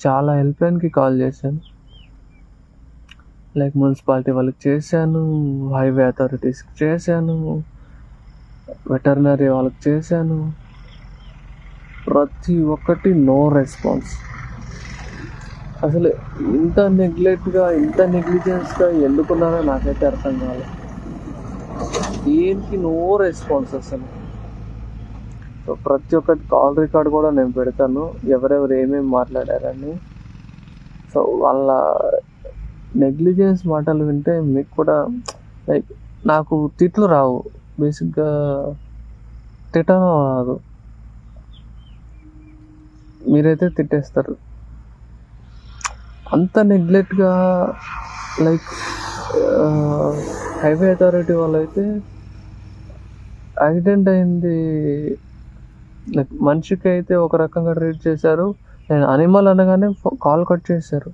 చాలా హెల్ప్ లైన్కి కాల్ చేశాను. లైక్ మున్సిపాలిటీ వాళ్ళకి చేశాను, హైవే అథారిటీస్కి చేశాను, వెటర్నరీ వాళ్ళకి చేశాను. ప్రతి ఒక్కటి నో రెస్పాన్స్. అసలు ఇంత నెగ్లెక్ట్గా, ఇంత నెగ్లిజెన్స్గా ఎందుకున్నారో నాకైతే అర్థం కాలేదు. దేనికి నో రెస్పాన్స్ అసలు. సో ప్రతి ఒక్కటి కాల్ రికార్డ్ కూడా నేను పెడతాను, ఎవరెవరు ఏమేమి మాట్లాడారని. సో వాళ్ళ నెగ్లిజెన్స్ మాటలు వింటే మీకు కూడా లైక్ నాకు తిట్లు రావు, బేసిక్గా తిట్టడం రాదు, మీరైతే తిట్టేస్తారు. అంత నెగ్లెక్ట్గా లైక్ హైవే అథారిటీ వాళ్ళు అయితే యాక్సిడెంట్ అయింది లైక్ మనిషికి అయితే ఒక రకంగా ట్రీట్ చేశారు, నేను అనిమల్ అనగానే కాల్ కట్ చేశారు.